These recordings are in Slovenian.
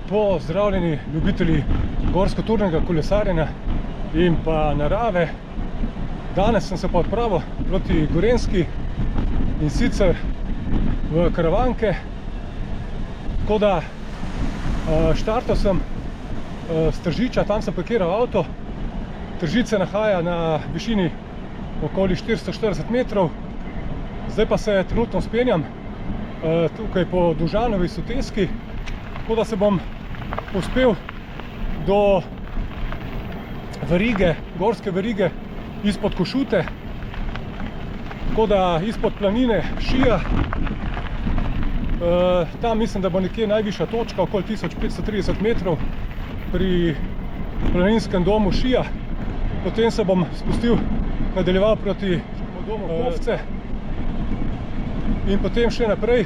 Pozdravljeni ljubitelji gorsko-turnega kolesarjenja in pa narave. Danes sem se pa odpravil proti Gorenjski in sicer v Karavanke. Tako da štartal sem s Tržiča, tam sem parkiral avto. Tržič se nahaja na višini okoli 440 metrov. Zdaj pa se trenutno vzpenjam tukaj po Dovžanovi soteski, tako da se bom uspel do verige, gorske verige izpod Košute, tako da izpod planine Šija. Tam mislim, da bo nekje najvišja točka, okoli 1530 metrov pri planinskem domu Šija. Potem se bom spustil, nadaljeval proti domu Kovce in potem še naprej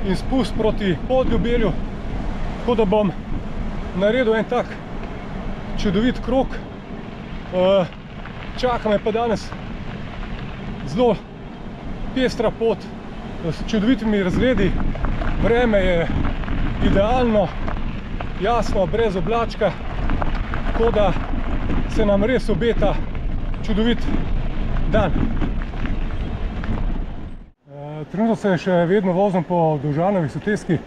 in spust proti Podljubelju. Tako da bom naredil en tak čudovit krog. Čaka me pa danes zelo pestra pot s čudovitimi razgledi. Vreme je idealno, jasno, brez oblačka, tako da se nam res obeta čudovit dan. Trenutno se še vedno vozim po Dovžanovi soteski,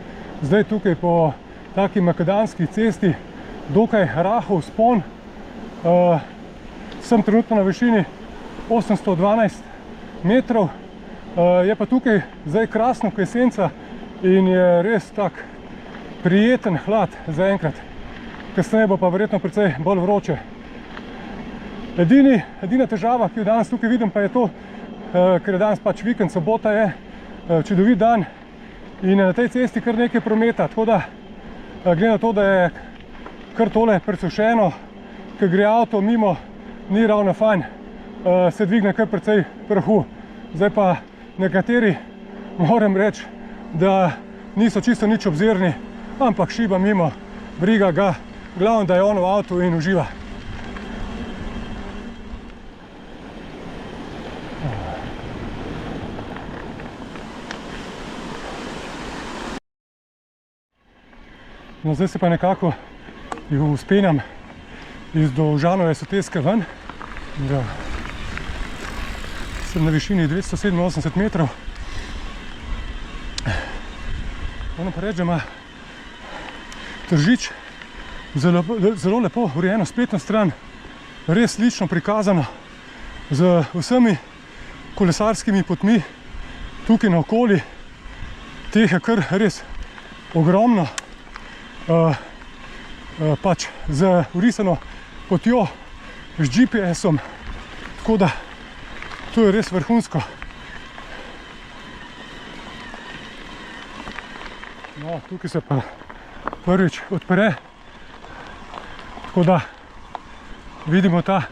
zdaj tukaj po taki makadamski cesti, dokaj rahel vzpon. Sem trenutno na višini 812 metrov. Je pa tukaj zdaj krasno, ko je senca in je res tak prijeten hlad zaenkrat. Kasneje bo pa verjetno precej bolj vroče. Edina težava, ki jo danes tukaj vidim, pa je to, ker je danes pač vikend, sobota je, čudovit dan in na tej cesti kar nekaj prometa, tako da glede na to, da je kar tole presušeno, ko gre avto mimo, ni ravno fajn, se dvigne kar precej prahu. Zdaj pa nekateri, moram reči, da niso čisto nič obzirni, ampak šiba mimo, briga ga, glavno, da je on v avtu in uživa. No, zdaj se pa nekako vzpenjam iz Dovžanove soteske ven. Sem na višini 287 metrov. Moram pa reči, da ima Tržič zelo lepo urejeno spletno stran, res lično prikazano z vsemi kolesarskimi potmi tukaj naokoli. Teh je kar res ogromno. Pač z vrisano potjo, z GPS-om, tako da to je res vrhunsko. No, tukaj se pa prvič odpre, tako da vidimo ta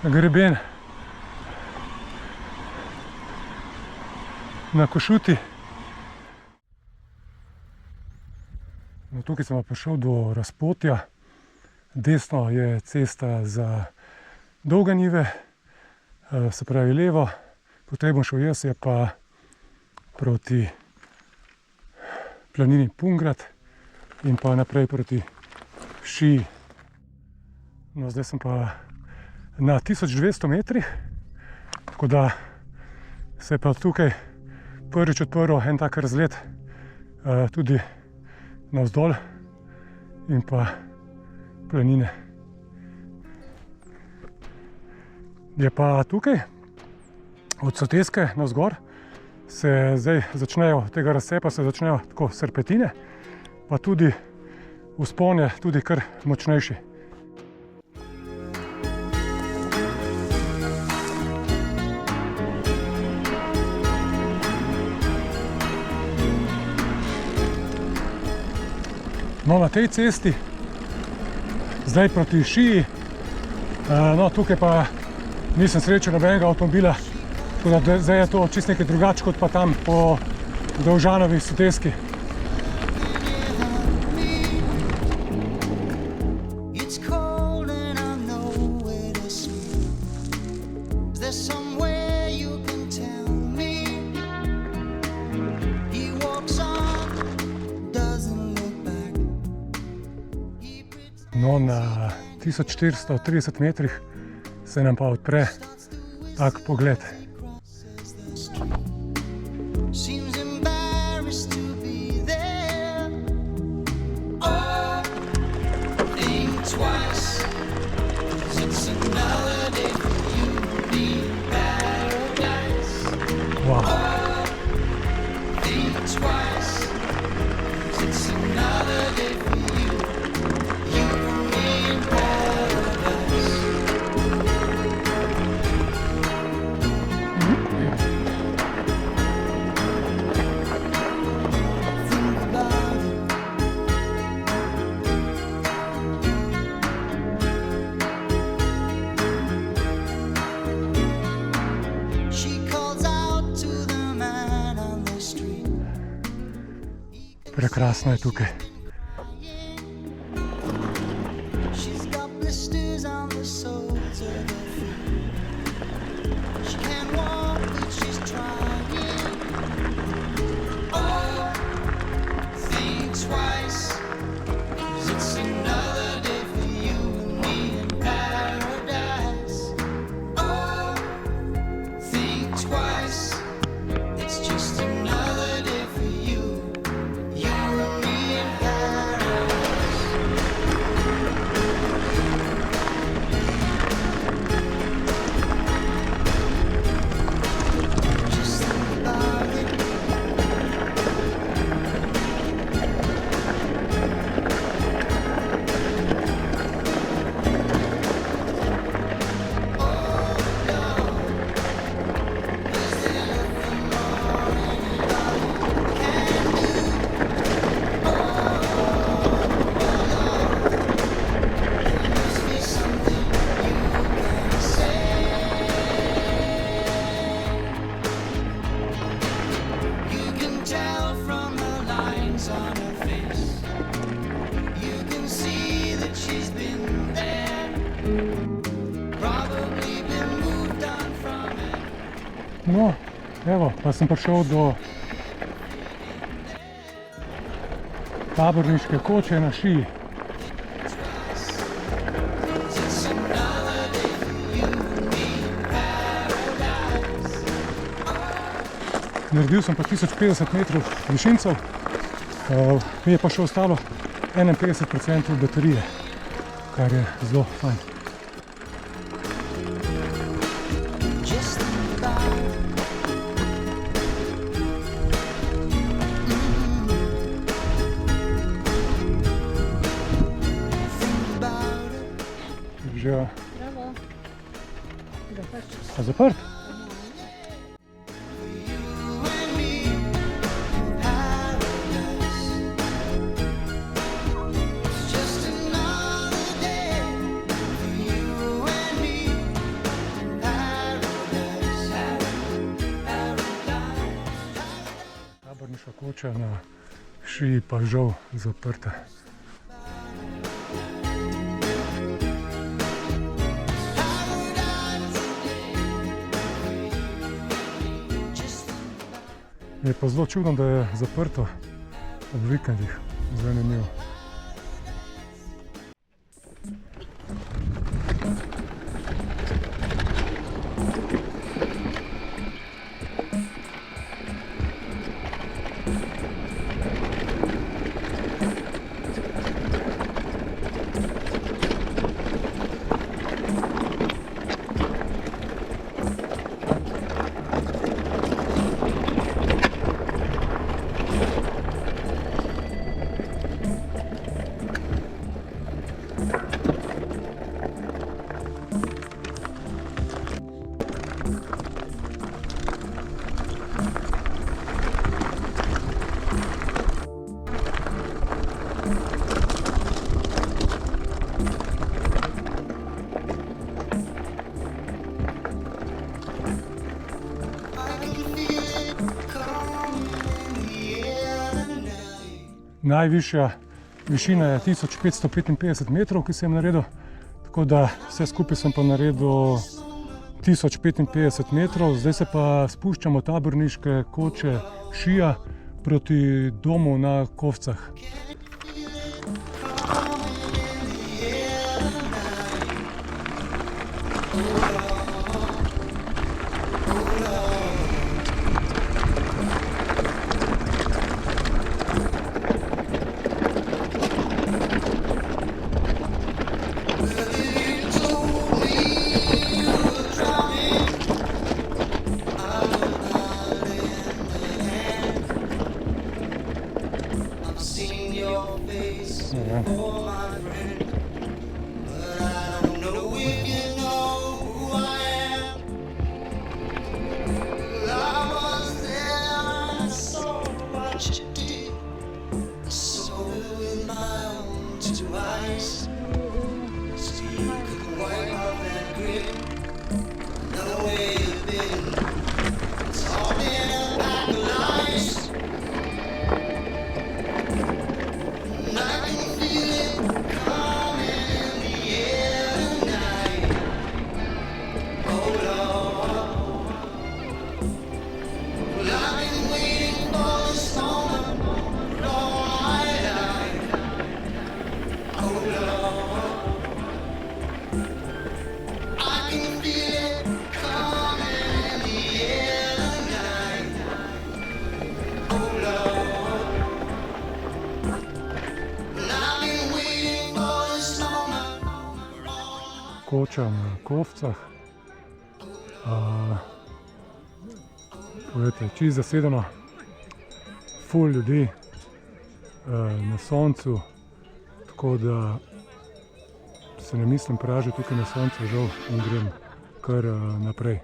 greben na Košuti. No, tukaj sem prišel do razpotja, desno je cesta za Dolge Njive, se pravi levo, potem bom šel jaz, je pa proti planini Pungrad in pa naprej proti Šiji. No, zdaj sem pa na 1200 metrih, tako da se je pa tukaj prvič odprl en tak razgled tudi navzdol in pa planine. Je pa tukaj od soteske navzgor se zdaj začnejo, tega razcepa se začnejo tako serpentine, pa tudi vzpon je tudi kar močnejši. No, na tej cesti, zdaj proti Šiji, no, tukaj pa nisem srečal nobenega avtomobila, tako da zdaj je to čisto nekaj drugače kot pa tam po Dovžanovi soteski. No, na 1430 metrih se nam pa odpre tak pogled. Prekrasno je tukaj. No, evo, pa sem prišel do taborniške koče na Šiji. Naredil sem pa 1050 metrov višincev, mi je pa še ostalo 51% baterije, kar je zelo fajn. Že a zaprt? Taborniška koča na Šiji pa žal zaprta. Je pa zelo čudno, da je zaprto ob vikendih. Zanimivo. Najvišja višina je 1555 metrov, ki sem naredil, tako da vse skupaj sem pa naredil 1055 metrov. Zdaj se pa spuščamo taborniške koče Šija proti domu na Kovcah. Koča na Kovcah. Povedajte, čisto zasedeno, ful ljudi na soncu, tako da se ne mislim pražiti tukaj na soncu, žal, in grem kar naprej.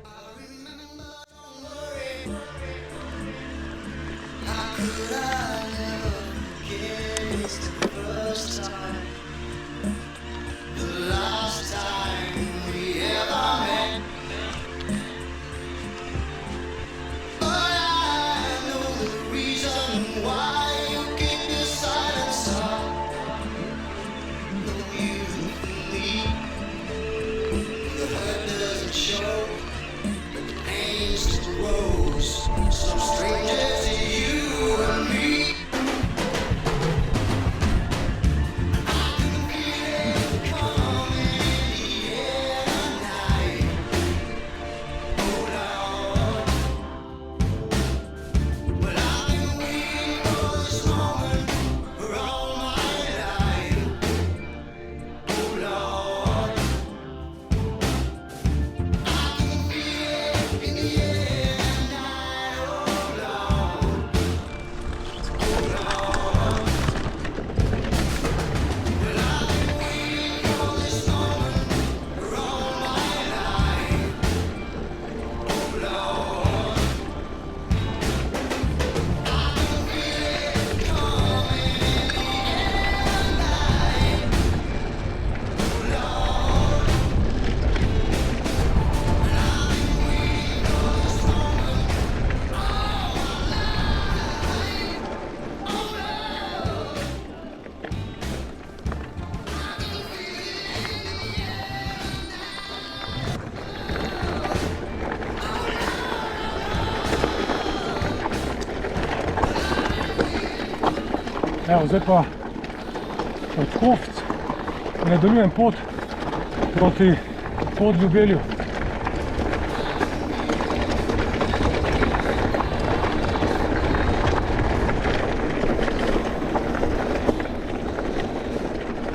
Evo, zdaj pa od Kovc nadaljujem pot proti Podljubelju.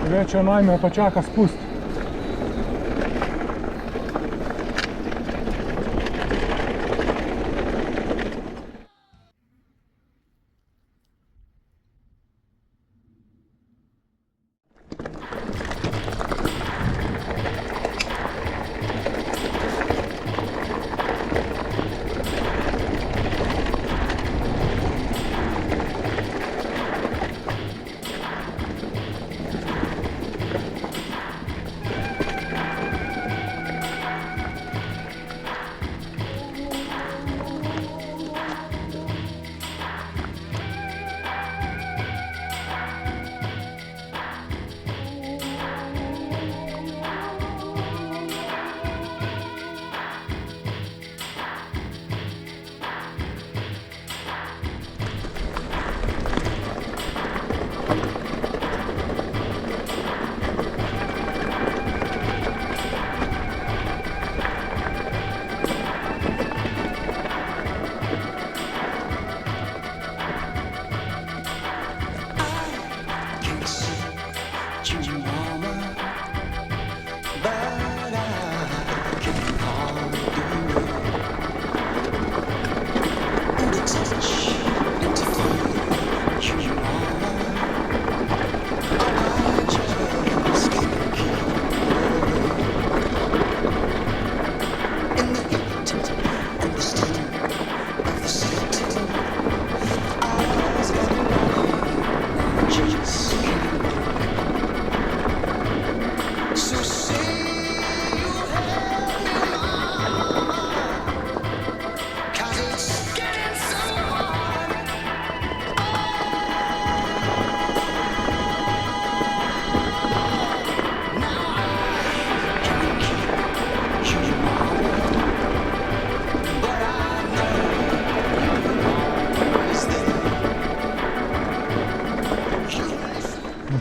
Več ali manj me pa čaka spust.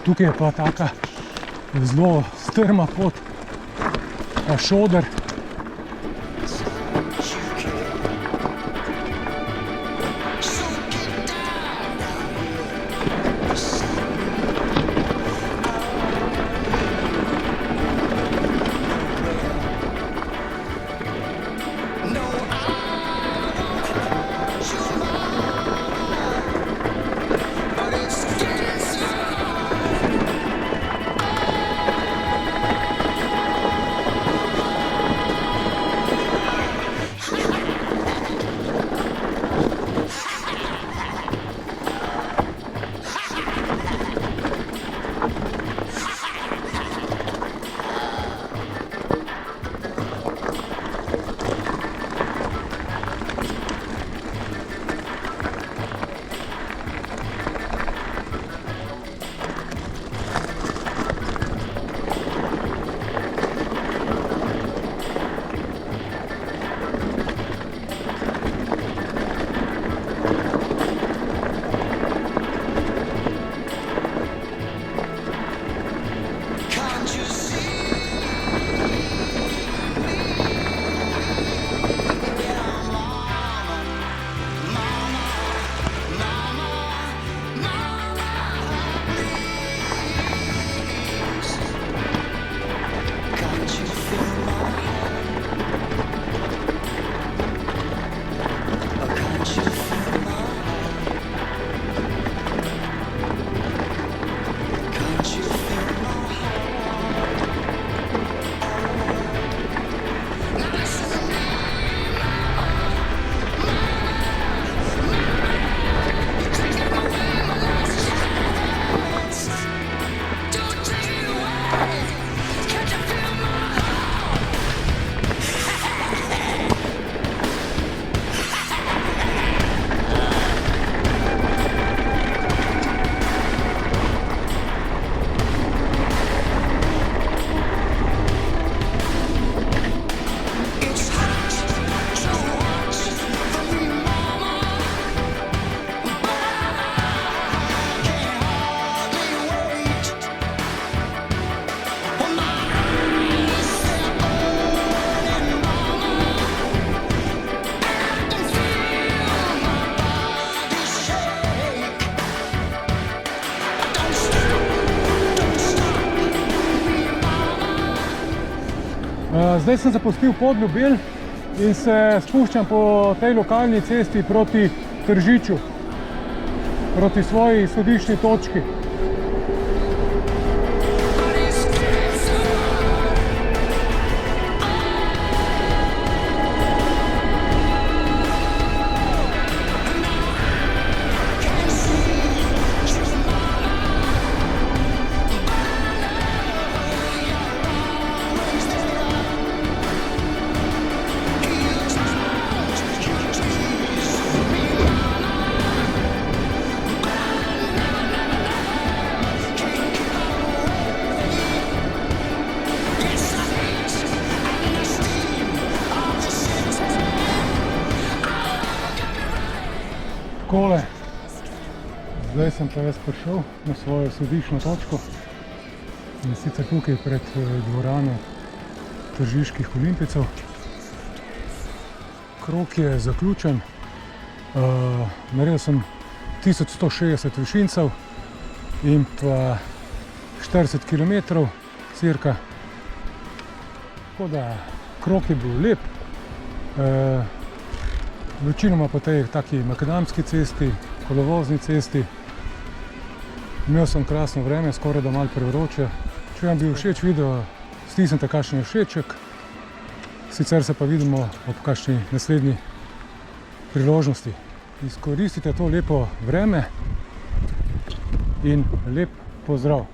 Tukaj je pa taka zelo strma pot, šoder. Zdaj sem zapustil Podljubelj in se spuščam po tej lokalni cesti proti Tržiču, proti svoji izhodiščni točki. Takole, zdaj sem pa jaz prišel na svojo izhodiščno točko in sicer tukaj pred dvorano Tržiških olimpijcev. Krog je zaključen, naredil sem 1160 višincev in pa 40 km cirka, tako da krog je bil lep. Večinoma po tej taki makadamski cesti, kolovozni cesti. Imel sem krasno vreme, skoraj da malo prevroče. Če vam bil všeč video, stisnite kakšen všeček, sicer se pa vidimo ob kakšni naslednji priložnosti. Izkoristite to lepo vreme in lep pozdrav!